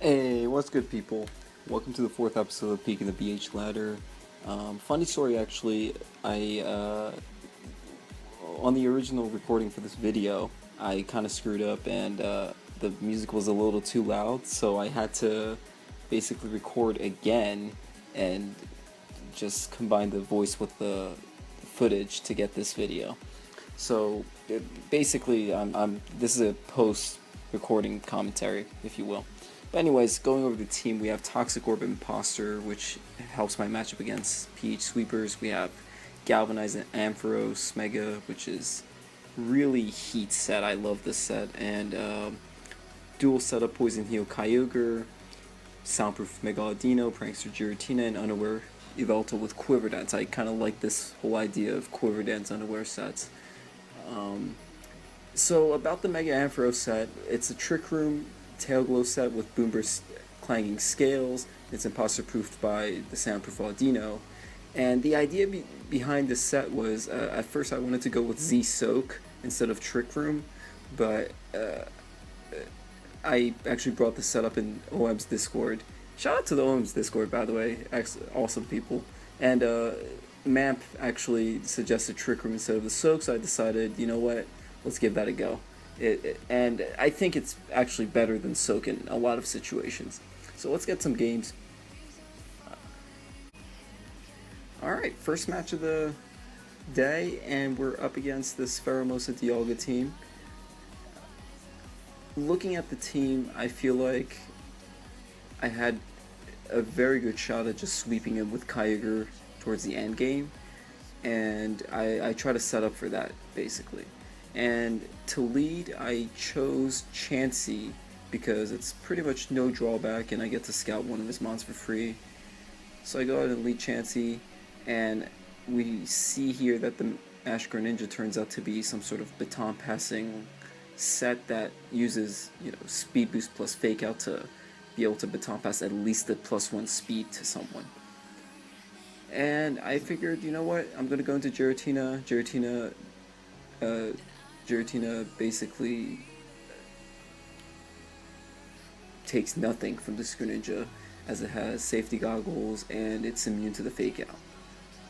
Hey, what's good, people? Welcome to the fourth episode of Peak in the BH Ladder. Funny story, actually. I on the original recording for this video, I kind of screwed up, and the music was a little too loud, so I had to basically record again and just combine the voice with the footage to get this video. So basically, this is a post-recording commentary, if you will. But anyways, going over the team, we have Toxic Orb Imposter, which helps my matchup against PH Sweepers. We have Galvanize and Ampharos Mega, which is really heat set. I love this set. And dual setup Poison Heal Kyogre, Soundproof Megalodino, Prankster Giratina, and Unaware Yveltal with Quiver Dance. I kind of like this whole idea of Quiver Dance Unaware sets. So about the Mega Ampharos set, it's a Trick Room Tail Glow set with Boomburst clanging scales. It's imposter proofed by the Soundproof Audino. And the idea behind this set was, at first I wanted to go with Z Soak instead of Trick Room, but I actually brought this set up in OM's Discord. Shout out to the OM's Discord, by the way, awesome people. And Mamp actually suggested Trick Room instead of the Soak, so I decided, you know what, let's give that a go. And I think it's actually better than Soak in a lot of situations. So let's get some games. Alright, first match of the day, and we're up against this Pheromosa Dialga team. Looking at the team, I feel like I had a very good shot at just sweeping him with Kyogre towards the end game, and I try to set up for that, basically. And to lead, I chose Chansey because it's pretty much no drawback and I get to scout one of his mons for free. So I go ahead and lead Chansey, and we see here that the Ash Greninja turns out to be some sort of baton passing set that uses, speed boost plus fake out to be able to baton pass at least a +1 speed to someone. And I figured, you know what, I'm going to go into Giratina. Giratina basically takes nothing from this Greninja, as it has safety goggles and it's immune to the fake out.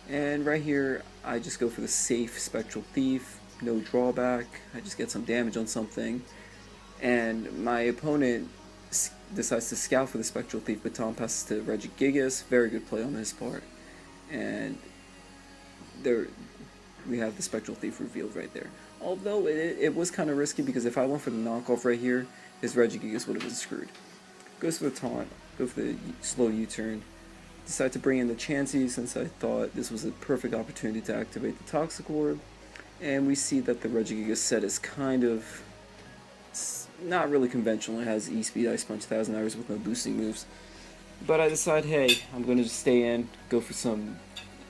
And right here, I just go for the safe Spectral Thief, no drawback, I just get some damage on something, and my opponent decides to scout for the Spectral Thief, baton passes to Regigigas, very good play on his part, and there we have the Spectral Thief revealed right there. Although it was kind of risky, because if I went for the knockoff right here, his Regigigas would have been screwed. Goes for the taunt, go for the slow U-turn, decide to bring in the Chansey since I thought this was a perfect opportunity to activate the Toxic Orb, and we see that the Regigigas set is kind of not really conventional. It has E-Speed, Ice Punch, 1000 Hours with no boosting moves. But I decide, hey, I'm going to just stay in, go for some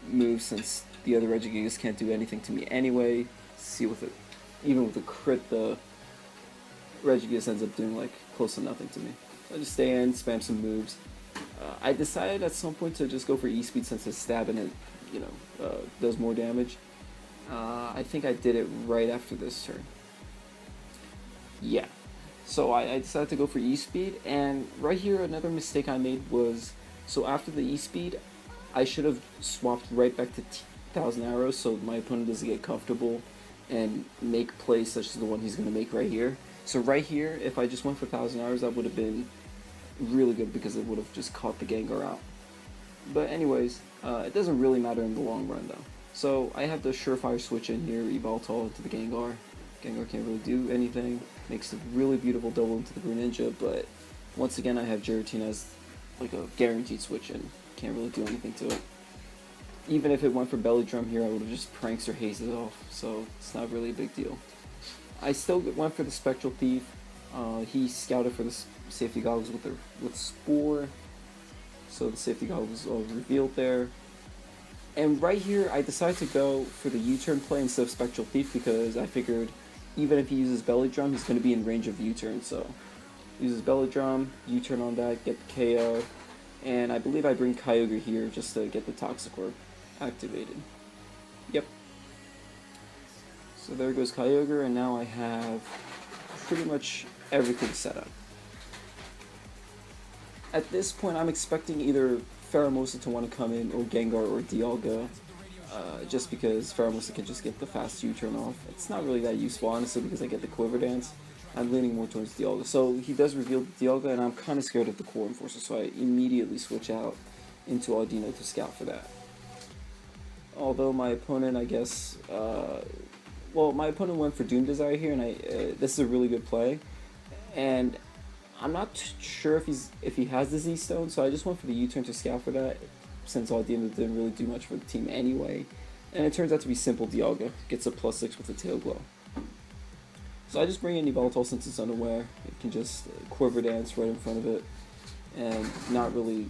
moves since the other Regigigas can't do anything to me anyway. See, even with a crit, the Regigigas ends up doing like close to nothing to me. So I just stay in, spam some moves. I decided at some point to just go for E-Speed since his stab and it, does more damage. I think I did it right after this turn. Yeah. So I decided to go for E-Speed, and right here another mistake I made was, so after the E-Speed, I should have swapped right back to 1000 Arrows so my opponent doesn't get comfortable and make plays such as the one he's going to make right here. So right here, if I just went for 1000 Arrows, that would have been really good because it would have just caught the Gengar out. But anyways, it doesn't really matter in the long run though. So I have the surefire switch in here, Yveltal into the Gengar. Gengar can't really do anything. Makes a really beautiful double into the Greninja, but once again I have Giratina as like a guaranteed switch in. Can't really do anything to it. Even if it went for Belly Drum here, I would have just Prankster hazed it off, so it's not really a big deal. I still went for the Spectral Thief. He scouted for the safety goggles with Spore, so the safety goggles all revealed there. And right here, I decided to go for the U-turn play instead of Spectral Thief because I figured even if he uses Belly Drum, he's going to be in range of U-turn. So uses Belly Drum, U-turn on that, get the KO, and I believe I bring Kyogre here just to get the Toxic Orb activated. Yep. So there goes Kyogre, and now I have pretty much everything set up. At this point, I'm expecting either Pheromosa to want to come in, or Gengar or Dialga, just because Pheromosa can just get the fast U-turn off. It's not really that useful, honestly, because I get the Quiver Dance. I'm leaning more towards Dialga. So he does reveal Dialga, and I'm kind of scared of the Core Enforcer, so I immediately switch out into Audino to scout for that. Although my opponent, I guess, well, my opponent went for Doom Desire here, and this is a really good play. And I'm not sure if he has the Z Stone, so I just went for the U-turn to scout for that, since Audino didn't really do much for the team anyway. And it turns out to be simple Dialga. Gets a +6 with a Tail Glow. So I just bring in Yveltal since it's unaware. It can just Quiver Dance right in front of it, and not really,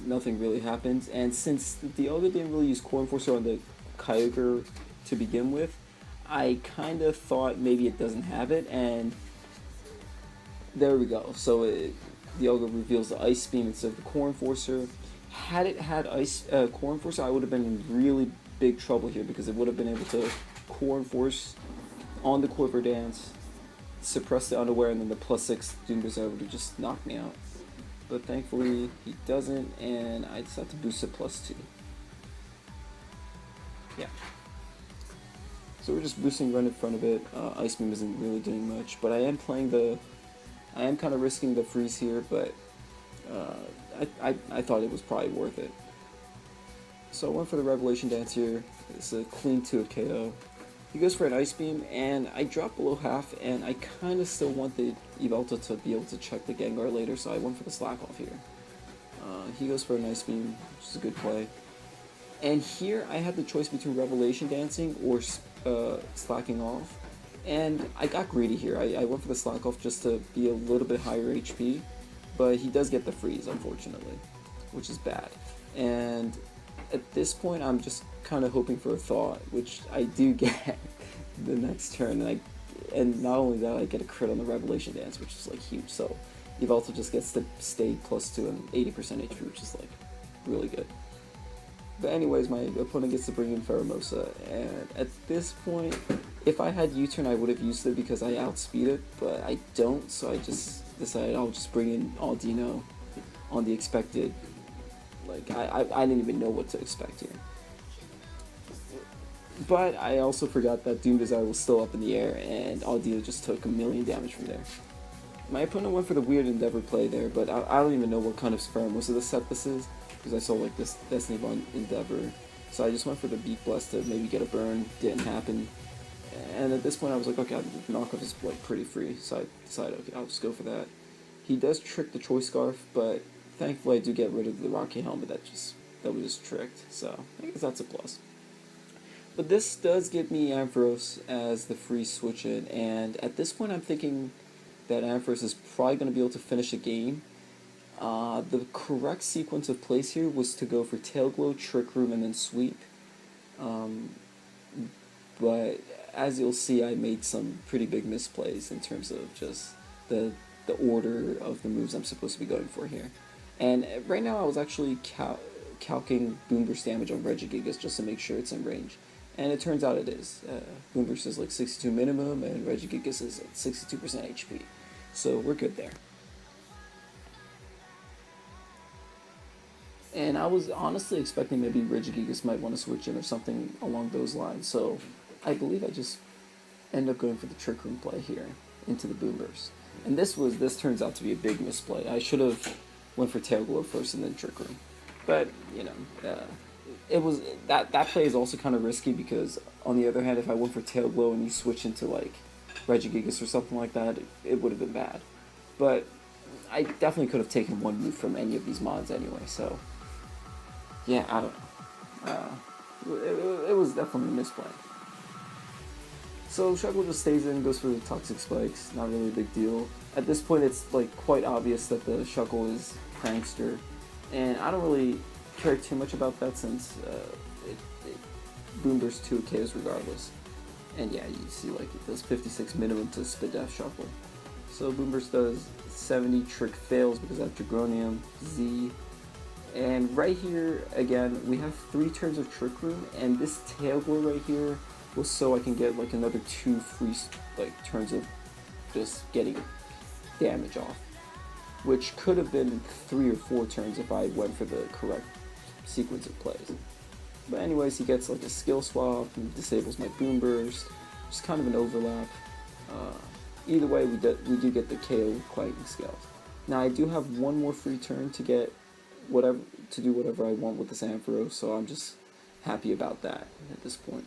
nothing really happens. And since Dialga didn't really use Core Enforcer on the Kyogre to begin with, I kind of thought maybe it doesn't have it, and there we go. So Dialga reveals the Ice Beam instead of the Core Enforcer. Had it had Core Enforcer, I would have been in really big trouble here, because it would have been able to Core Enforce on the Quiver Dance, suppress the Unaware, and then the +6 Doom Desire would have just knocked me out. But thankfully he doesn't, and I just have to boost it +2. Yeah. So we're just boosting right in front of it. Ice Beam isn't really doing much, but I am kind of risking the freeze here, but I thought it was probably worth it. So I went for the Revelation Dance here. It's a clean 2 KO. He goes for an Ice Beam, and I drop below half, and I kind of still want the Yveltal to be able to check the Gengar later, so I went for the Slack Off here. He goes for an Ice Beam, which is a good play. And here I had the choice between Revelation Dancing or Slacking Off, and I got greedy here. I went for the Slack Off just to be a little bit higher HP, but he does get the freeze, unfortunately, which is bad. And at this point, I'm just kind of hoping for a Thaw, which I do get the next turn, and not only that, I get a crit on the Revelation Dance, which is like huge. So Yveltal just gets to stay +2 and 80% HP, which is like really good. But anyways, my opponent gets to bring in Pheromosa, and at this point, if I had U-turn, I would have used it because I outspeed it, but I don't, so I just decided I'll just bring in Audino on the expected. Like, I didn't even know what to expect here. But I also forgot that Doom Desire was still up in the air, and Audino just took 1,000,000 damage from there. My opponent went for the weird Endeavor play there, but I don't even know what kind of Pheromosa of the set this is, because I saw like this Destiny Bond Endeavor. So I just went for the Beak Blast to maybe get a burn. Didn't happen. And at this point I was like, okay, the knockoff is like pretty free, so I decided, okay, I'll just go for that. He does trick the Choice Scarf, but thankfully I do get rid of the Rocky Helmet that was just tricked, so I guess that's a plus. But this does give me Ampharos as the free switch in, and at this point I'm thinking that Ampharos is probably going to be able to finish a game. The correct sequence of plays here was to go for Tail Glow, Trick Room, and then Sweep. But as you'll see, I made some pretty big misplays in terms of just the order of the moves I'm supposed to be going for here. And right now I was actually calcing Boomburst damage on Regigigas just to make sure it's in range. And it turns out it is. Boomburst is like 62 minimum, and Regigigas is at 62% HP. So we're good there. And I was honestly expecting maybe Regigigas might want to switch in or something along those lines. So I believe I just end up going for the Trick Room play here into the Boomburst. And this turns out to be a big misplay. I should have went for Tail Glow first and then Trick Room. But, you know, it was that play is also kind of risky, because on the other hand, if I went for Tail Glow and you switch into like Regigigas or something like that, it would have been bad. But I definitely could have taken one move from any of these mods anyway, so yeah, I don't know. It was definitely a misplay. So Shuckle just stays in, goes for the Toxic Spikes, not really a big deal. At this point it's like quite obvious that the Shuckle is Prankster, and I don't really care too much about that since it Boomburst 2 KOs regardless. And yeah, you see like it does 56 minimum to Spit Death Shuckle. So Boomburst does 70, Trick fails because I have Dragonium, Z. And right here, again, we have 3 turns of Trick Room, and this Tail Glow right here was so I can get like another 2 free like turns of just getting damage off. which could have been 3 or 4 turns if I went for the correct sequence of plays. But anyways, he gets like a skill swap and disables my boom burst. Just kind of an overlap. Either way, we do get the KO with Clanging Scales. Now I do have one more free turn to get do whatever I want with this Ampharos, so I'm just happy about that at this point.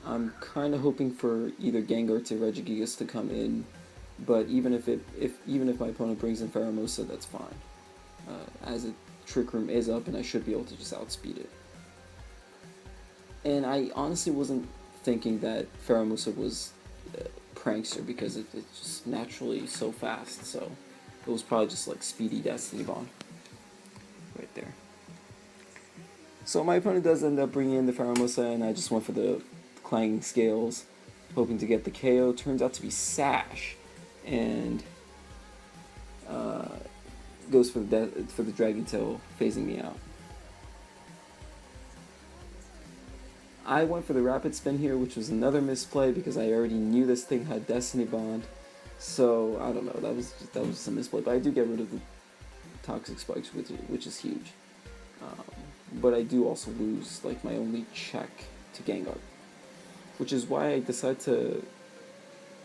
I'm kind of hoping for either Gengar to Regigigas to come in, but even if my opponent brings in Pheromosa, that's fine. As a Trick Room is up, and I should be able to just outspeed it. And I honestly wasn't thinking that Pheromosa was Prankster because it's just naturally so fast, so it was probably just like speedy Destiny Bond right there. So my opponent does end up bringing in the Pheromosa, and I just went for the Clanging Scales, hoping to get the KO. Turns out to be Sash, and goes for the Dragon Tail, phasing me out. I went for the Rapid Spin here, which was another misplay because I already knew this thing had Destiny Bond. So I don't know, that was just a misplay. But I do get rid of the Toxic Spikes, which is huge. But I do also lose like my only check to Gengar, which is why I decided to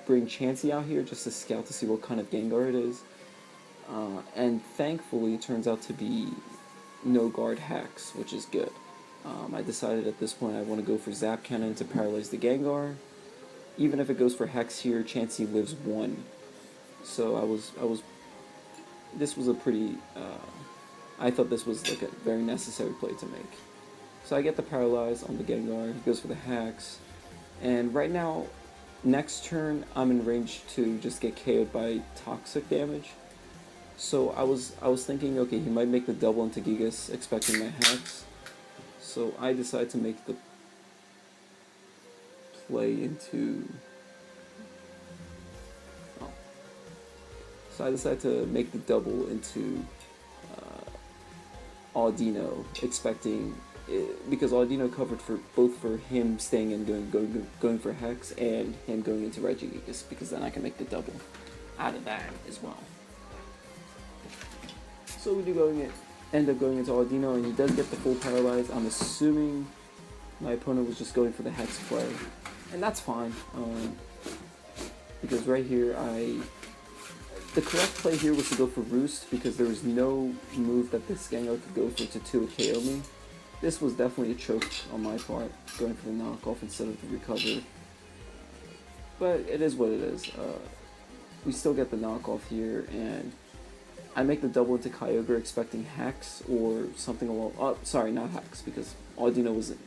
bring Chansey out here just to scout to see what kind of Gengar it is. And thankfully, it turns out to be no guard Hex, which is good. I decided at this point I want to go for Zap Cannon to paralyze the Gengar. Even if it goes for Hex here, Chansey lives 1. So this was a pretty, I thought this was like a very necessary play to make. So I get the Paralyze on the Gengar, he goes for the Hex, and right now, next turn, I'm in range to just get KO'd by Toxic damage. So I was thinking, okay, he might make the double into Gigas, expecting my Hex. So I decided to make the play into... Oh. So I decided to make the double into Audino, expecting... because Audino covered for both for him staying and going for Hex and him going into Regigigas, because then I can make the double out of that as well. So we do end up going into Audino, and he does get the full Paralyze. I'm assuming my opponent was just going for the Hex play, and that's fine, because right here the correct play here was to go for Roost, because there was no move that this Gengar could go for to 2-hit KO me. This was definitely a choke on my part, going for the knockoff instead of the recover. But it is what it is. We still get the knockoff here, and I make the double into Kyogre expecting Hex or something along... Oh, sorry, not Hex, because Audino wasn't...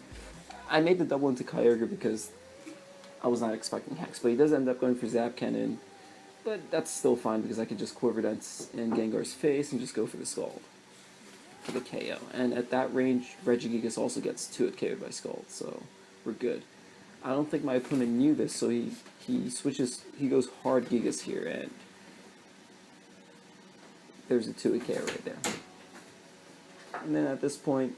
I made the double into Kyogre because I was not expecting Hex, but he does end up going for Zap Cannon, but that's still fine because I can just Quiver Dance in Gengar's face and just go for the Scald for the KO. And at that range, Regigigas also gets 2-hit KO'd by Scald, so we're good. I don't think my opponent knew this, so he goes hard Gigas here, and there's a 2-hit KO right there. And then at this point,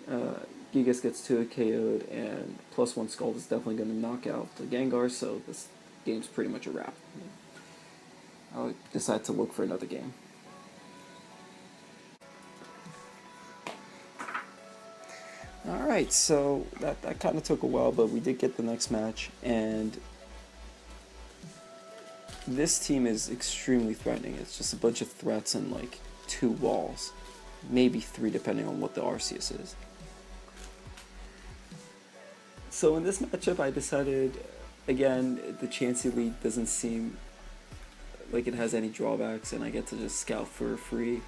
Gigas gets 2-hit KO'd, and +1 Scald is definitely going to knock out the Gengar, so this game's pretty much a wrap. I'll decide to look for another game. Alright, so that kind of took a while, but we did get the next match, and this team is extremely threatening. It's just a bunch of threats and like 2 walls, maybe 3 depending on what the Arceus is. So in this matchup I decided, again, the Chansey lead doesn't seem like it has any drawbacks, and I get to just scout for free.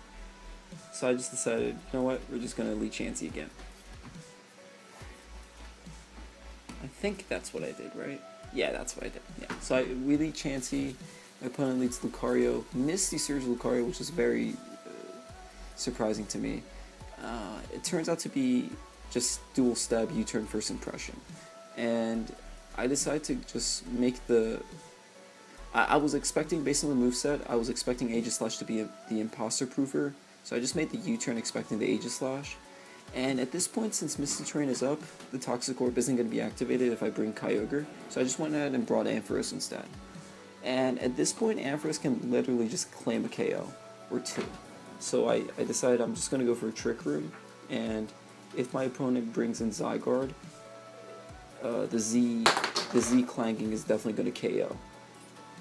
So I just decided, you know what, we're just going to lead Chansey again. I think that's what I did, right? Yeah, that's what I did. Yeah. So we lead Chansey, my opponent leads Lucario, Misty Surge Lucario, which is very surprising to me. It turns out to be just dual stab U-turn first impression. And I decided to just make the... I was expecting, based on the moveset, I was expecting Aegislash to be the imposter proofer, so I just made the U-turn expecting the Aegislash. And at this point, since Misty Terrain is up, the Toxic Orb isn't going to be activated if I bring Kyogre, so I just went ahead and brought Ampharos instead. And at this point, Ampharos can literally just claim a KO. or 2. So I decided I'm just going to go for a Trick Room, and if my opponent brings in Zygarde, the Z clanging is definitely going to KO.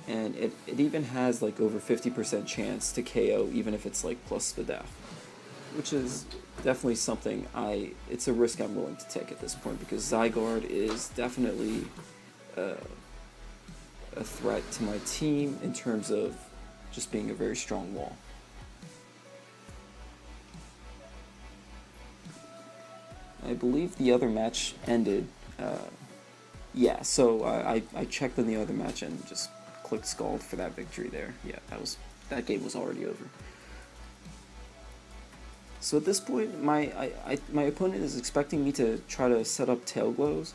And it even has like over 50% chance to KO even if it's like plus the death, which is definitely something it's a risk I'm willing to take at this point, because Zygarde is definitely a threat to my team in terms of just being a very strong wall. I believe the other match ended. Yeah, so I checked in the other match and just clicked Scald for that victory there. Yeah, that game was already over. So at this point, my opponent is expecting me to try to set up Tail Glows,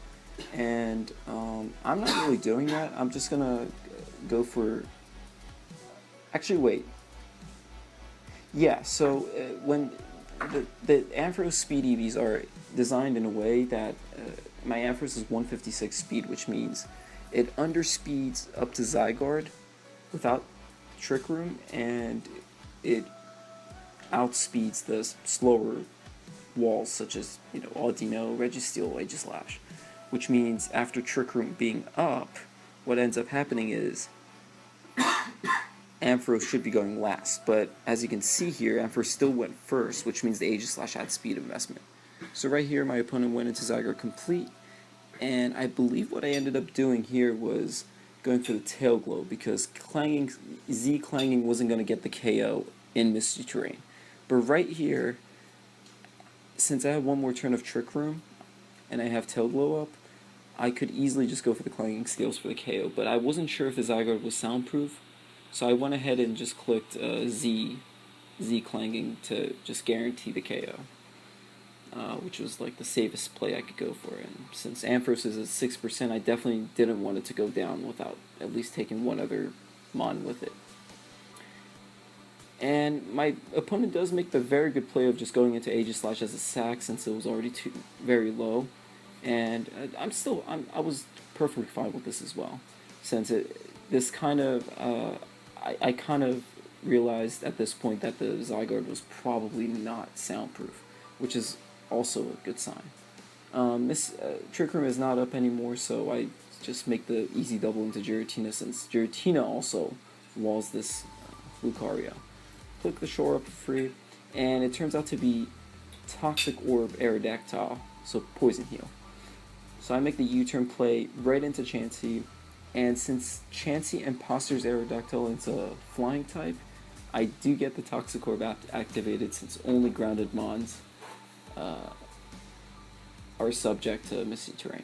and I'm not really doing that. I'm just gonna go for. Actually, wait. Yeah, so when the Ampharos Speed EVs are designed in a way that my Ampharos is 156 speed, which means it underspeeds up to Zygarde without Trick Room, and it outspeeds the slower walls such as, Audino, Registeel, Aegislash, which means after Trick Room being up, what ends up happening is Ampharos should be going last, but as you can see here, Ampharos still went first, which means the Aegislash had speed investment. So right here, my opponent went into Zygarde complete, and I believe what I ended up doing here was going for the Tail Glow, because Z clanging wasn't going to get the KO in Misty Terrain. But right here, since I have one more turn of Trick Room, and I have Tail Glow up, I could easily just go for the Clanging Scales for the KO, but I wasn't sure if the Zygarde was soundproof, so I went ahead and just clicked Z Clanging to just guarantee the KO. Which was like the safest play I could go for. And since Ampharos is at 6%, I definitely didn't want it to go down without at least taking one other Mon with it. And my opponent does make the very good play of just going into Aegislash as a sack, since it was already very low. And I was perfectly fine with this as well, since I kind of realized at this point that the Zygarde was probably not soundproof, which is also a good sign. Trick Room is not up anymore, so I just make the easy double into Giratina, since Giratina also walls this Lucario. Click the shore up for free, and it turns out to be Toxic Orb Aerodactyl, so Poison Heal. So I make the U-turn play right into Chansey, and since Chansey imposters Aerodactyl into Flying type, I do get the Toxic Orb activated, since only grounded Mons are subject to Misty Terrain.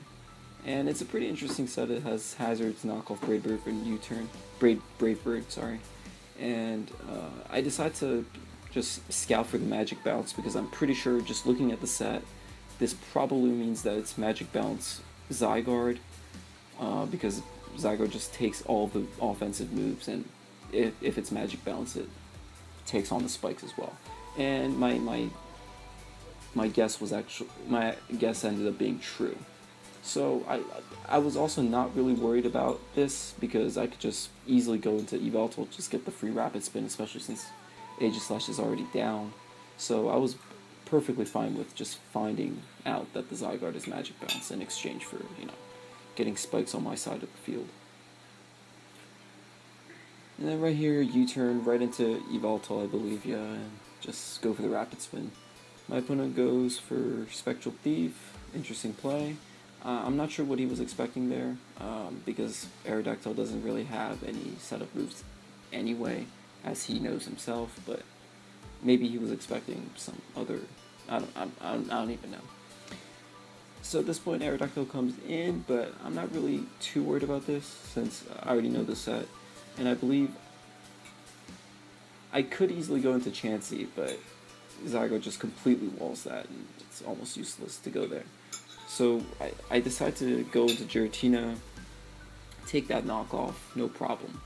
And it's a pretty interesting set. It has Hazards, Knockoff, Brave Bird, and U-turn. Brave Bird, sorry. And I decide to just scout for the Magic Bounce, because I'm pretty sure, just looking at the set, this probably means that it's Magic Bounce Zygarde, because Zygarde just takes all the offensive moves, and if it's Magic Bounce, it takes on the spikes as well. And my guess ended up being true. So I was also not really worried about this, because I could just easily go into Yveltal, just get the free Rapid Spin, especially since Aegislash is already down. So I was perfectly fine with just finding out that the Zygarde is Magic Bounce in exchange for, getting spikes on my side of the field. And then right here, U-turn right into Yveltal, I believe, yeah, and just go for the Rapid Spin. My opponent goes for Spectral Thief, interesting play. I'm not sure what he was expecting there, because Aerodactyl doesn't really have any setup moves anyway, as he knows himself, but maybe he was expecting some other, I don't even know. So at this point, Aerodactyl comes in, but I'm not really too worried about this, since I already know the set, and I believe I could easily go into Chansey, but Zygarde just completely walls that, and it's almost useless to go there. So I decide to go into Giratina, take that knockoff, no problem.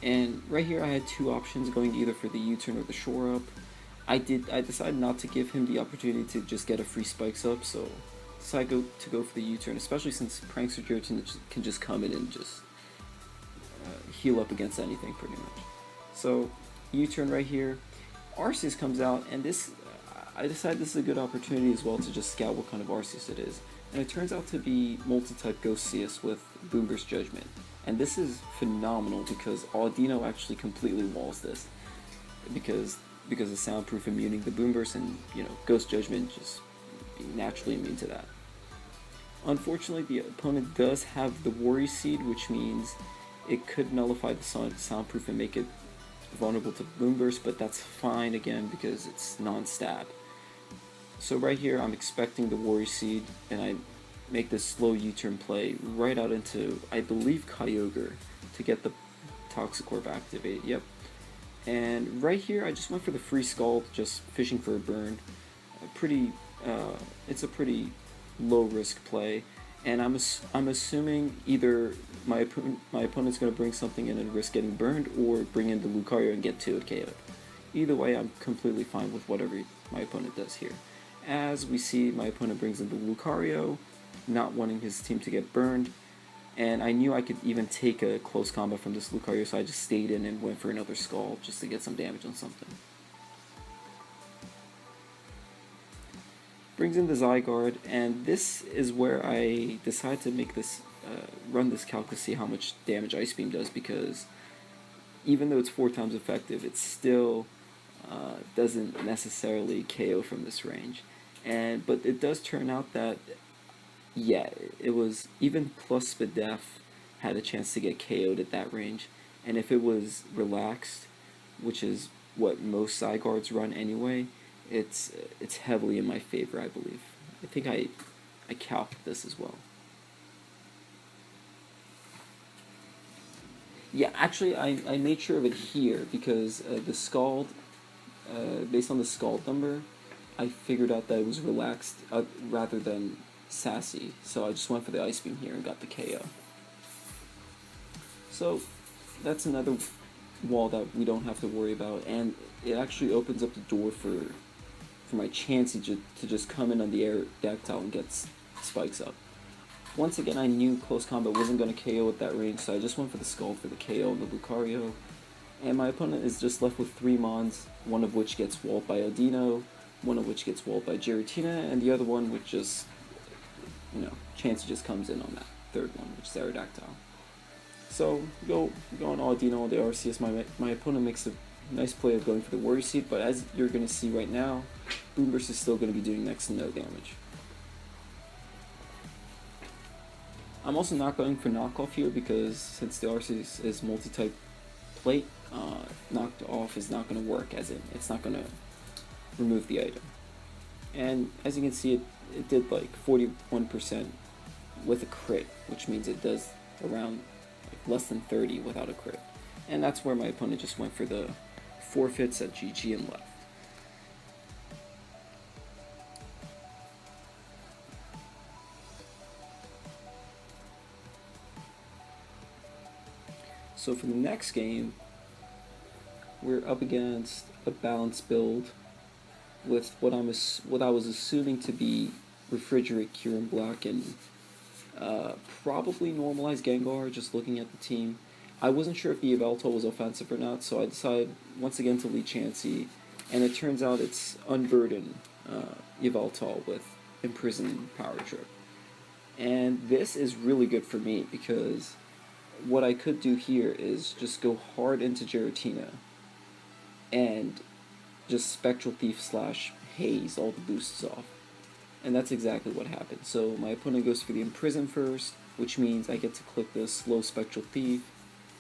And right here I had two options, going either for the U-turn or the shore up. I decided not to give him the opportunity to just get a free spikes up, so I decided to go for the U-turn, especially since Prankster Giratina can just come in and just heal up against anything pretty much. So U-turn right here. Arceus comes out, and I decided this is a good opportunity as well to just scout what kind of Arceus it is. And it turns out to be multi-type Ghostius with Boomburst Judgment. And this is phenomenal because Audino actually completely walls this. Because of soundproof immuning the Boomburst, and Ghost Judgment just being naturally immune to that. Unfortunately, the opponent does have the Worry Seed, which means it could nullify the soundproof and make it vulnerable to Boomburst, but that's fine again because it's non-stab. So right here, I'm expecting the Worry Seed, and I make this slow U-turn play right out into, I believe, Kyogre to get the Toxic Orb activated. Yep. And right here, I just went for the free Scald, just fishing for a burn. It's a pretty low-risk play, and I'm assuming either my opponent's going to bring something in and risk getting burned, or bring in the Lucario and get 2 KO'd. Either way, I'm completely fine with whatever my opponent does here. As we see, my opponent brings in the Lucario, not wanting his team to get burned, and I knew I could even take a close combat from this Lucario, so I just stayed in and went for another Scald just to get some damage on something. Brings in the Zygarde, and this is where I decide to make this run this calc to see how much damage Ice Beam does, because even though it's 4 times effective, it still doesn't necessarily KO from this range. But it does turn out that, yeah, it was even plus Spadef had a chance to get KO'd at that range, and if it was relaxed, which is what most Zygardes run anyway, it's heavily in my favor, I believe. I think I calced this as well. Yeah, actually, I made sure of it here because the Scald, based on the Scald number, I figured out that it was relaxed rather than sassy, so I just went for the Ice Beam here and got the KO. So that's another wall that we don't have to worry about, and it actually opens up the door for my Chansey to just come in on the Aerodactyl and get spikes up. Once again, I knew close combat wasn't going to KO at that range, so I just went for the Scald for the KO on the Lucario. And my opponent is just left with 3 Mons, one of which gets walled by Audino, one of which gets walled by Giratina, and the other one which just, Chansey just comes in on that third one, which is Aerodactyl. So, go on Audino on the Arceus. My opponent makes a nice play of going for the Worry Seed, but as you're going to see right now, Boomburst is still going to be doing next to no damage. I'm also not going for knockoff here because since the Arceus is multi-type plate, knocked off is not going to work, as in it's not going to remove the item. And as you can see, it did like 41% with a crit, which means it does around less than 30 without a crit. And that's where my opponent just went for the forfeits at GG and left. So for the next game, we're up against a balanced build with what I was assuming to be Refrigerate, Kyurem Black, and probably normalized Gengar, just looking at the team. I wasn't sure if the Yveltal was offensive or not, so I decided once again to lead Chansey, and it turns out it's Unburden Yveltal with Imprison Power Trip. And this is really good for me because what I could do here is just go hard into Giratina and just Spectral Thief / Haze all the boosts off. And that's exactly what happened. So my opponent goes for the Imprison first, which means I get to click the slow Spectral Thief,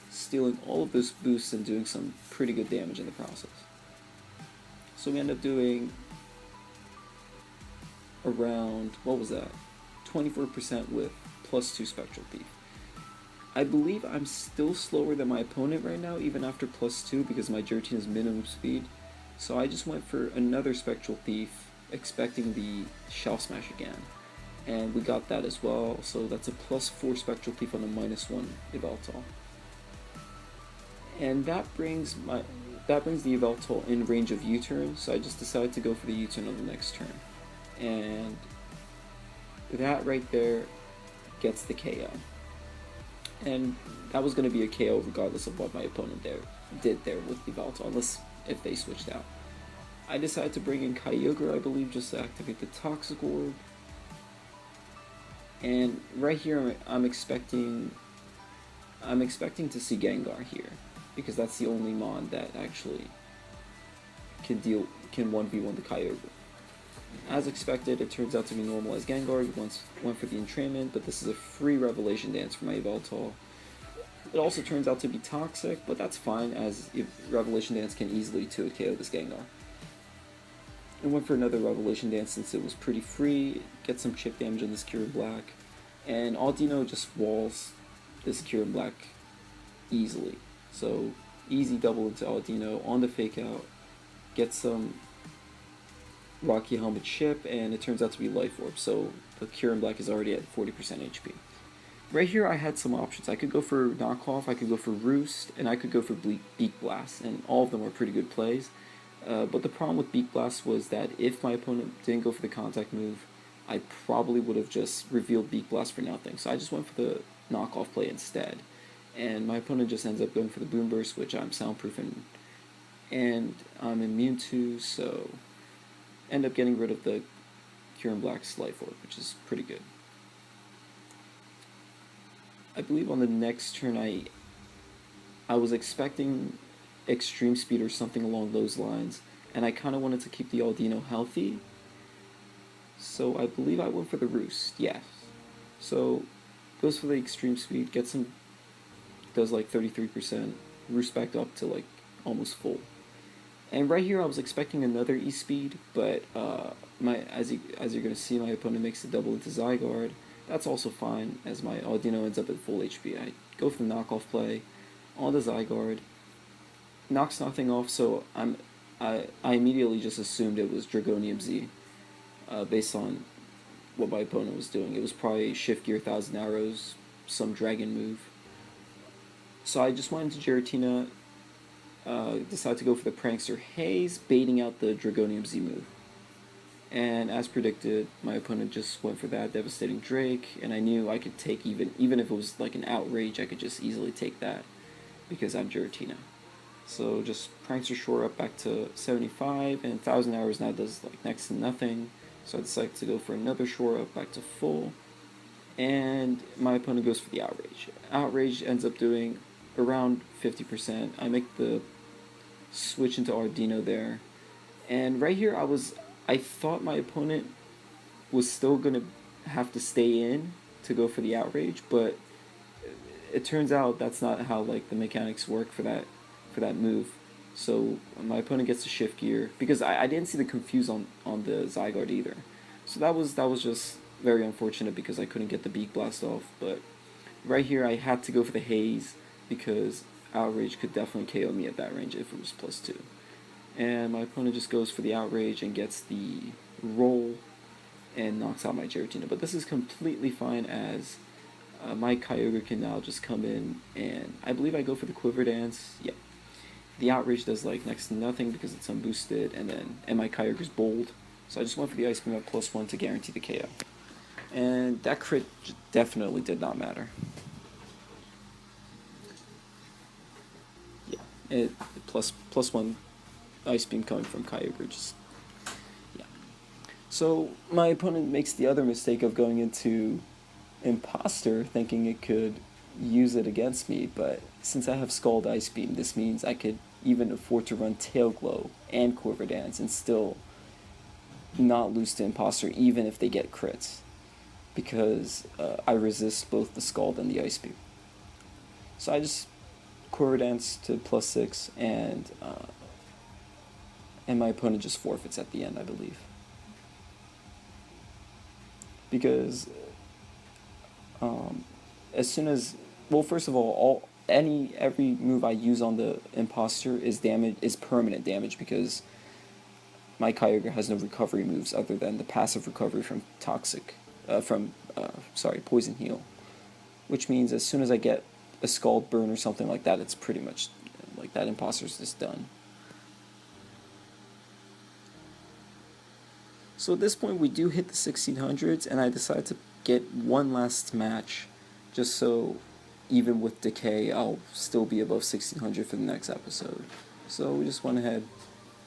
stealing all of those boosts and doing some pretty good damage in the process. So we end up doing around, 24% with +2 Spectral Thief. I believe I'm still slower than my opponent right now, even after +2, because my Giratina's minimum speed. So I just went for another Spectral Thief, expecting the Shelf Smash again. And we got that as well, so that's a +4 Spectral Thief on a -1 Yveltal. And that brings the Yveltal in range of U-turn, so I just decided to go for the U-turn on the next turn. And that right there gets the KO. And that was going to be a KO regardless of what my opponent did there with Yveltal, unless if they switched out. I decided to bring in Kyogre, I believe, just to activate the Toxic Orb. And right here, I'm expecting to see Gengar here, because that's the only mon that actually can 1v1 the Kyogre. As expected, it turns out to be normal as Gengar. Went for the entrainment, but this is a free Revelation Dance for my Yveltal. It also turns out to be toxic, but that's fine, as Revelation Dance can easily 2-hit KO this Gengar. I went for another Revelation Dance since it was pretty free, get some chip damage on this Kyurem Black, and Audino just walls this Kyurem Black easily. So, easy double into Audino on the fake out, get some Rocky Helmet chip, and it turns out to be Life Orb, so the Kyurem Black is already at 40% HP. Right here I had some options. I could go for Knockoff, I could go for Roost, and I could go for Beak Blast, and all of them were pretty good plays. But the problem with Beak Blast was that if my opponent didn't go for the contact move, I probably would have just revealed Beak Blast for nothing. So I just went for the knockoff play instead. And my opponent just ends up going for the Boom Burst, which I'm soundproof and I'm immune to, so end up getting rid of the Kyurem Black's Life Orb, which is pretty good. I believe on the next turn I was expecting Extreme Speed or something along those lines, and I kind of wanted to keep the Audino healthy, so I believe I went for the Roost, yes. So, goes for the Extreme Speed, does like 33%, Roost back up to like almost full. And right here I was expecting another E-Speed, but as you're going to see, my opponent makes the double into Zygarde. That's also fine, as my Audino ends up at full HP. I go for the knockoff play on the Zygarde, knocks nothing off, so I immediately just assumed it was Dragonium Z, based on what my opponent was doing. It was probably Shift Gear, 1000 Arrows, some dragon move. So I just went into Giratina, decided to go for the Prankster Haze, baiting out the Dragonium Z move. And as predicted, my opponent just went for that Devastating Drake, and I knew I could take even if it was like an Outrage, I could just easily take that because I'm Giratina. So just Prankster Shore up back to 75, and 1000 Hours now does like next to nothing. So I decided to go for another Shore up back to full, and my opponent goes for the Outrage. Outrage ends up doing around 50%. I make the switch into Audino there, and right here I thought my opponent was still going to have to stay in to go for the Outrage, but it turns out that's not how like the mechanics work for that move. So my opponent gets to Shift Gear, because I didn't see the Confuse on the Zygarde either. So that was just very unfortunate because I couldn't get the Beak Blast off, but right here I had to go for the Haze because Outrage could definitely KO me at that range if it was +2. And my opponent just goes for the Outrage and gets the roll and knocks out my Giratina. But this is completely fine, as my Kyogre can now just come in, and I believe I go for the Quiver Dance. Yeah. The Outrage does like next to nothing because it's unboosted, and my Kyogre's bold. So I just went for the Ice Beam at +1 to guarantee the KO. And that crit definitely did not matter. Yeah, it +1 Ice Beam coming from Kyogre, just, yeah. So my opponent makes the other mistake of going into Imposter, thinking it could use it against me, but since I have Scald Ice Beam, this means I could even afford to run Tail Glow and Quiver Dance and still not lose to Imposter, even if they get crits, because I resist both the Scald and the Ice Beam. So I just Quiver Dance to +6, and my opponent just forfeits at the end, I believe. Because as soon as, well, first of all, every move I use on the Imposter is permanent damage, because my Kyogre has no recovery moves other than the passive recovery from Poison Heal, which means as soon as I get a Scald Burn or something like that, it's pretty much like that Imposter's just done. So at this point we do hit the 1600s, and I decide to get one last match, just so even with Decay I'll still be above 1600 for the next episode. So we just went ahead,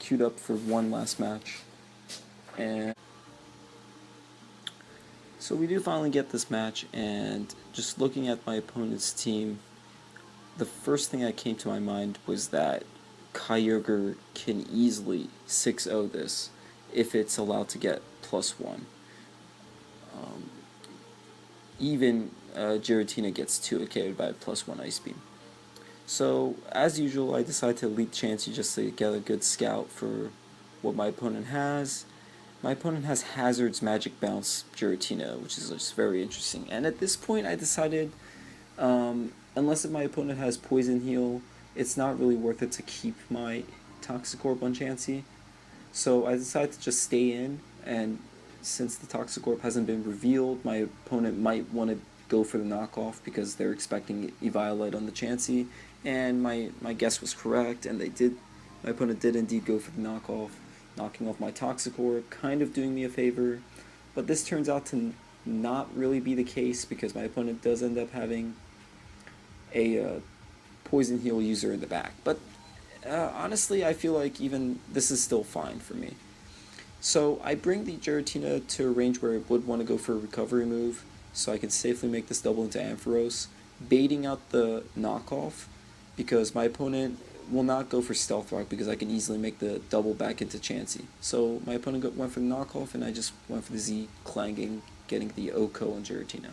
queued up for one last match. And so we do finally get this match, and just looking at my opponent's team, the first thing that came to my mind was that Kyogre can easily 6-0 this if it's allowed to get +1. Even Giratina gets 2-KO'd by a +1 Ice Beam. So, as usual, I decided to lead Chansey just to get a good scout for what my opponent has. My opponent has Hazard's Magic Bounce Giratina, which is just very interesting. And at this point, I decided, unless if my opponent has Poison Heal, it's not really worth it to keep my Toxicorp on Chansey. So I decided to just stay in, and since the Toxicorp hasn't been revealed, my opponent might want to go for the knockoff because they're expecting Eviolite on the Chansey, and my guess was correct, and my opponent did indeed go for the knockoff, knocking off my Toxicorp, kind of doing me a favor, but this turns out to not really be the case because my opponent does end up having a Poison Heal user in the back, but honestly I feel like even this is still fine for me. So I bring the Giratina to a range where it would want to go for a recovery move, so I can safely make this double into Ampharos, baiting out the knockoff, because my opponent will not go for Stealth Rock because I can easily make the double back into Chansey. So my opponent went for the knockoff, and I just went for the Z clanging, getting the Oko on Giratina.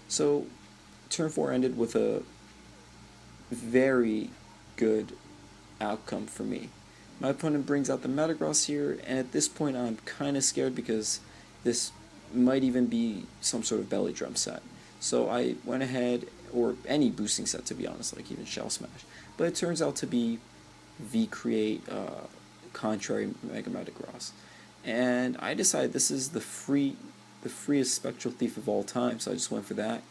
So turn 4 ended with a very good outcome for me. My opponent brings out the Metagross here, and at this point I'm kind of scared because this might even be some sort of belly drum set. So I went ahead, or any boosting set to be honest, like even Shell Smash. But it turns out to be V-Create Contrary Mega Metagross. And I decided this is the freest Spectral Thief of all time, so I just went for that.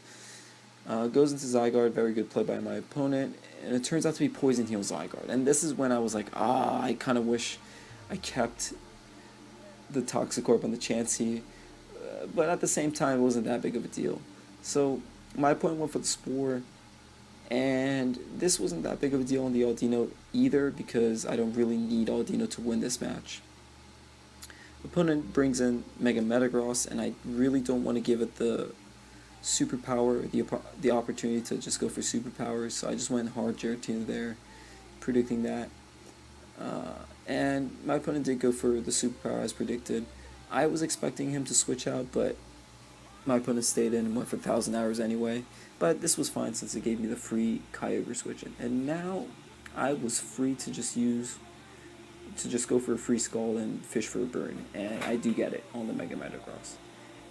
Goes into Zygarde, very good play by my opponent, and it turns out to be Poison Heal Zygarde. And this is when I was like, I kind of wish I kept the Toxicorp on the Chansey, but at the same time it wasn't that big of a deal. So my opponent went for the Spore, and this wasn't that big of a deal on the Audino either because I don't really need Audino to win this match. Opponent brings in Mega Metagross, and I really don't want to give it the superpower, the opportunity to just go for superpowers, so I just went hard Giratina there, predicting that. And my opponent did go for the superpower as predicted. I was expecting him to switch out, but my opponent stayed in and went for 1,000 hours anyway. But this was fine since it gave me the free Kyogre switch in. And now I was free to just go for a free Scald and fish for a burn, and I do get it on the Mega Metagross.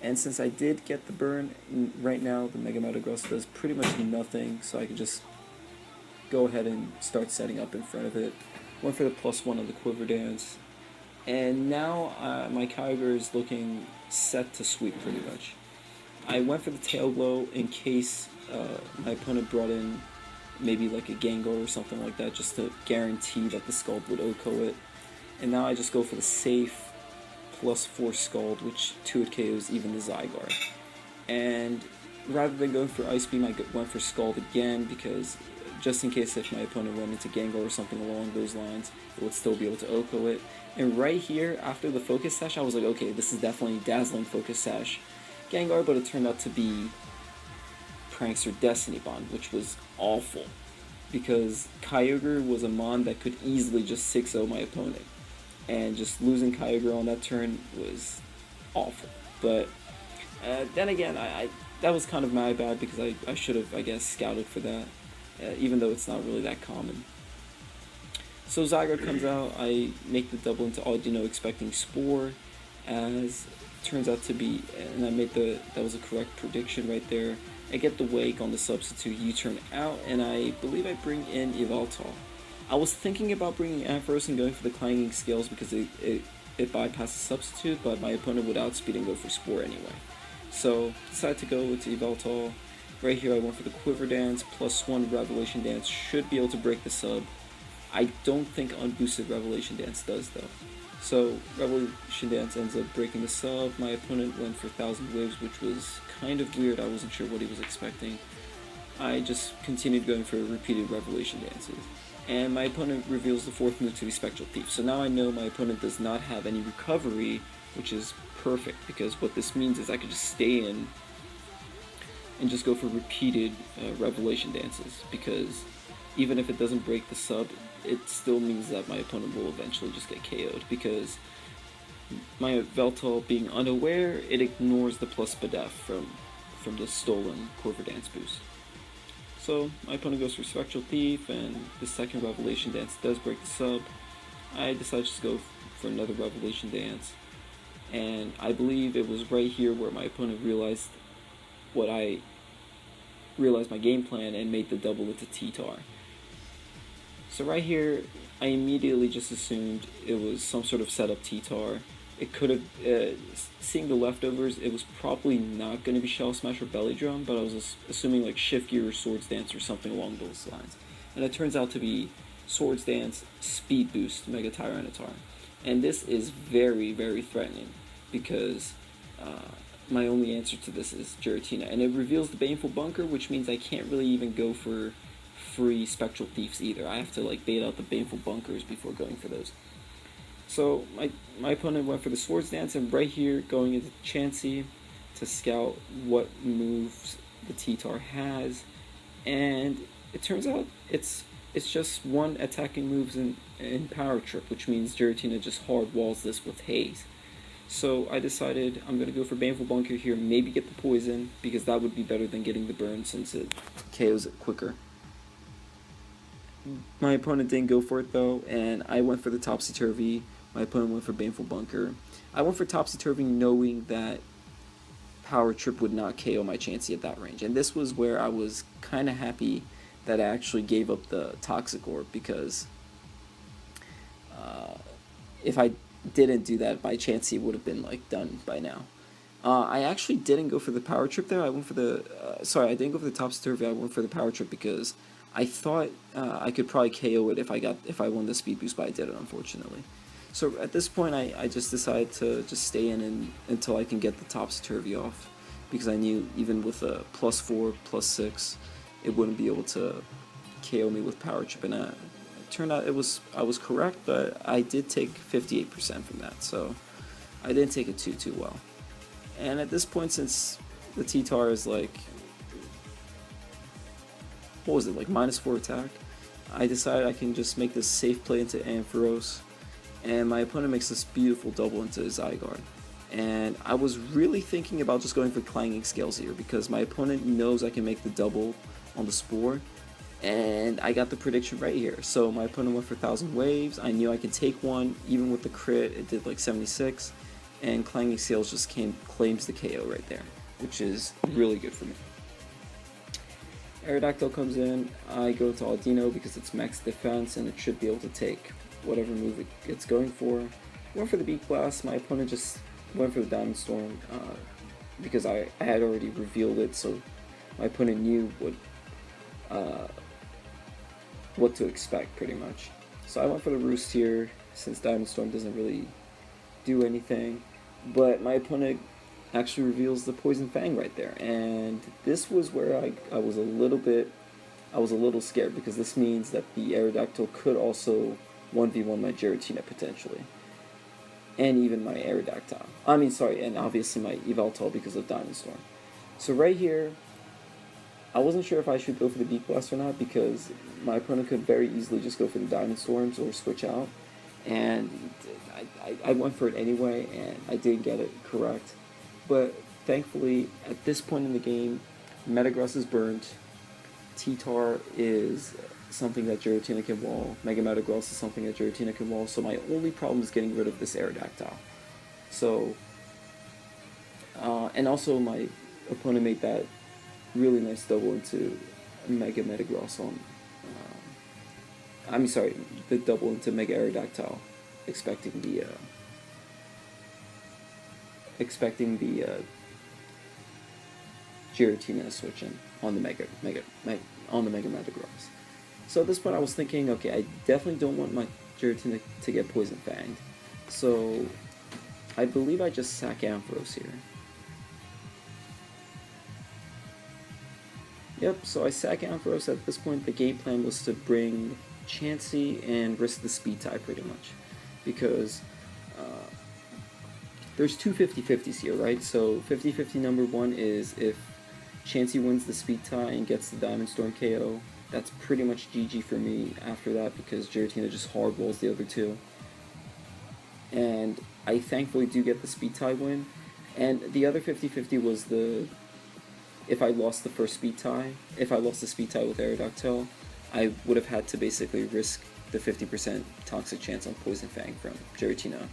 And since I did get the burn, right now the Mega Metagross does pretty much nothing, so I can just go ahead and start setting up in front of it. Went for the +1 on the Quiver Dance, and now my Kyogre is looking set to sweep pretty much. I went for the Tail Glow in case my opponent brought in maybe like a Gengar or something like that, just to guarantee that the Scald would Oko it. And now I just go for the safe +4 Scald, which 2-hit KOs even the Zygarde. And rather than going for Ice Beam, I went for Scald again because just in case if my opponent went into Gengar or something along those lines, it would still be able to Oko it. And right here, after the Focus Sash, I was like, okay, this is definitely Dazzling Focus Sash Gengar, but it turned out to be Prankster Destiny Bond, which was awful because Kyogre was a Mon that could easily just 6-0 my opponent. And just losing Kyogre on that turn was awful. But then again, that was kind of my bad because I should have, I guess, scouted for that, even though it's not really that common. So Zygarde comes out, I make the double into Audino expecting Spore, as turns out to be, and that was a correct prediction right there. I get the Wake on the substitute U-turn out, and I believe I bring in Yveltal. I was thinking about bringing Ampharos and going for the Clanging Scales because it bypasses Substitute, but my opponent would outspeed and go for Spore anyway. So, decided to go with Yveltal. Right here I went for the Quiver Dance, +1 Revelation Dance, should be able to break the sub. I don't think unboosted Revelation Dance does though. So, Revelation Dance ends up breaking the sub. My opponent went for 1,000 Waves, which was kind of weird, I wasn't sure what he was expecting. I just continued going for repeated Revelation Dances. and my opponent reveals the fourth move to be Spectral Thief. So now I know my opponent does not have any recovery, which is perfect, because what this means is I could just stay in and just go for repeated Revelation Dances, because even if it doesn't break the sub, it still means that my opponent will eventually just get KO'd, because my Veltal being unaware, it ignores the plus Spadef from the stolen Corver Dance boost. So my opponent goes for Spectral Thief, and the second Revelation Dance does break the sub. I decide to just go for another Revelation Dance, and I believe it was right here where my opponent realized my game plan and made the double into T-Tar. So right here, I immediately just assumed it was some sort of setup T-Tar. It could have, seeing the leftovers, it was probably not going to be Shell Smash or Belly Drum, but I was assuming like Shift Gear or Swords Dance or something along those lines. And it turns out to be Swords Dance, Speed Boost, Mega Tyranitar. And this is very, very threatening, because my only answer to this is Giratina. And it reveals the Baneful Bunker, which means I can't really even go for free Spectral Thieves either. I have to like bait out the Baneful Bunkers before going for those. So my opponent went for the Swords Dance, and right here going into Chansey to scout what moves the T-Tar has, and it turns out it's just one attacking moves in Power Trip, which means Giratina just hard walls this with Haze. So I decided I'm going to go for Baneful Bunker here, maybe get the poison, because that would be better than getting the burn since it KOs it quicker. My opponent didn't go for it though, and I went for the Topsy Turvy. My opponent went for Baneful Bunker. I went for Topsy Turvy knowing that Power Trip would not KO my Chansey at that range. And this was where I was kind of happy that I actually gave up the Toxic Orb, because if I didn't do that, my Chansey would have been like done by now. I actually didn't go for the Power Trip there. I went for the I didn't go for the Topsy Turvy. I went for the Power Trip because I thought I could probably KO it if I won the speed boost, but I didn't, unfortunately. So at this point, I just decided to just stay in until I can get the Topsy Turvy off, because I knew even with a +4, +6, it wouldn't be able to KO me with Power Trip. And it turned out I was correct, but I did take 58% from that, so I didn't take it too well. And at this point, since the T-Tar is like, what was it, like -4 attack, I decided I can just make this safe play into Ampharos, and my opponent makes this beautiful double into Zygarde. And I was really thinking about just going for Clanging Scales here, because my opponent knows I can make the double on the Spore, and I got the prediction right here. So my opponent went for 1,000 Waves. I knew I could take one, even with the crit, it did like 76, and Clanging Scales just claims the KO right there, which is really good for me. Aerodactyl comes in, I go to Audino because it's max defense and it should be able to take whatever move it's going for. Went for the Beak Blast. My opponent just went for the Diamond Storm because I had already revealed it, so my opponent knew what to expect pretty much. So I went for the Roost here since Diamond Storm doesn't really do anything, but my opponent actually reveals the Poison Fang right there, and this was where I was a little scared, because this means that the Aerodactyl could also 1v1 my Giratina potentially, and even my Aerodactyl. And obviously my Yveltal because of Diamond Storm. So right here, I wasn't sure if I should go for the Beak Blast or not, because my opponent could very easily just go for the Diamond Storms or switch out, and I went for it anyway, and I did get it correct. But thankfully, at this point in the game, Metagross is burned, T-Tar is something that Giratina can wall, Mega Metagross is something that Giratina can wall, so my only problem is getting rid of this Aerodactyl. So, and also my opponent made that really nice double into Mega Metagross on, the double into Mega Aerodactyl, expecting the Giratina to switch in on the Mega Metagross. So at this point I was thinking, okay, I definitely don't want my Giratina to get Poison Fanged. So I believe I just sack Ampharos here. Yep, so I sack Ampharos. At this point the game plan was to bring Chansey and risk the speed tie pretty much, because there's two 50-50s here, right? So 50-50 number one is if Chansey wins the speed tie and gets the Diamond Storm KO, that's pretty much GG for me after that, because Giratina just hardballs the other two. And I thankfully do get the speed tie win. And the other 50-50 was if I lost the first speed tie, if I lost the speed tie with Aerodactyl, I would have had to basically risk the 50% toxic chance on Poison Fang from Giratina,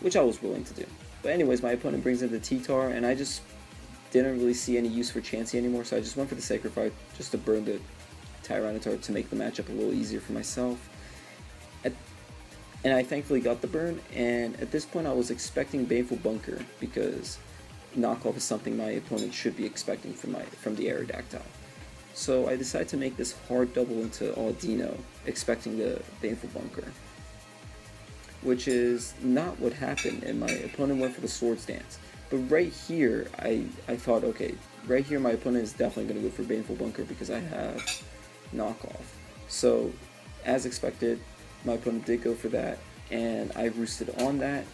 which I was willing to do. But anyways, my opponent brings in the T-Tar, and I just didn't really see any use for Chansey anymore, so I just went for the Sacrifice just to burn the Tyranitar to make the matchup a little easier for myself. And I thankfully got the burn, and at this point I was expecting Baneful Bunker, because knockoff is something my opponent should be expecting from the Aerodactyl. So I decided to make this hard double into Audino, expecting the Baneful Bunker, which is not what happened, and my opponent went for the Swords Dance. But right here, I thought, okay, right here my opponent is definitely going to go for Baneful Bunker because I have knockoff. So, as expected, my opponent did go for that, and I roosted on that.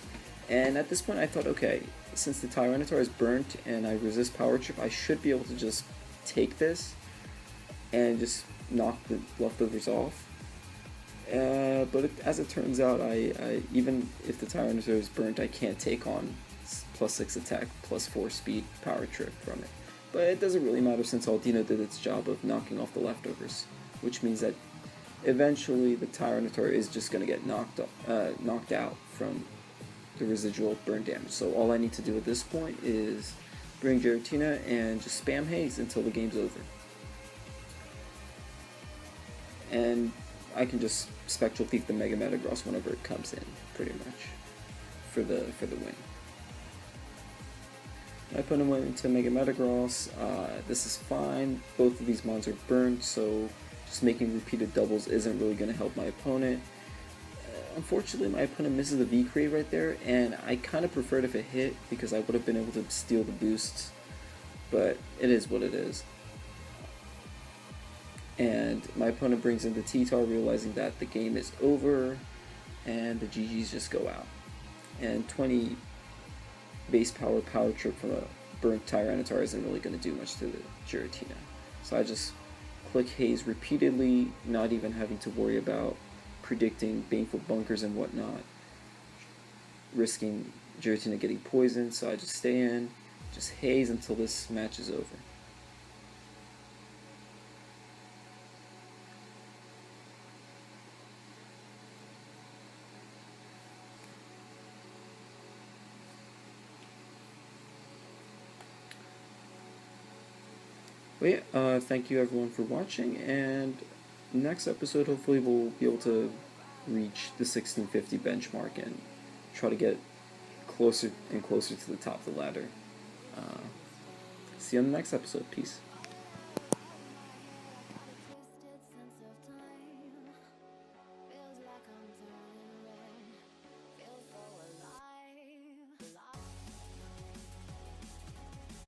And at this point I thought, okay, since the Tyranitar is burnt and I resist Power Trip, I should be able to just take this and just knock the leftovers off. But as it turns out, I even if the Tyranitar is burnt, I can't take on +6 attack, +4 speed Power Trip from it. But it doesn't really matter since Audino did its job of knocking off the leftovers, which means that eventually the Tyranitar is just going to get knocked out from the residual burn damage. So all I need to do at this point is bring Giratina and just spam Haze until the game's over. And I can just Spectral Thief the Mega Metagross whenever it comes in, pretty much, for the win. My opponent went into Mega Metagross. This is fine. Both of these mons are burned, so just making repeated doubles isn't really going to help my opponent. Unfortunately, my opponent misses the V-Create right there, and I kind of preferred if it hit because I would have been able to steal the boosts, but it is what it is. And my opponent brings in the T-Tar, realizing that the game is over, and the GGs just go out. And 20 base power Trip from a burnt Tyranitar isn't really going to do much to the Giratina. So I just click Haze repeatedly, not even having to worry about predicting Baneful Bunkers and whatnot, risking Giratina getting poisoned, so I just stay in, just Haze until this match is over. But yeah, thank you everyone for watching, and next episode hopefully we'll be able to reach the 1650 benchmark and try to get closer and closer to the top of the ladder. See you on the next episode. Peace.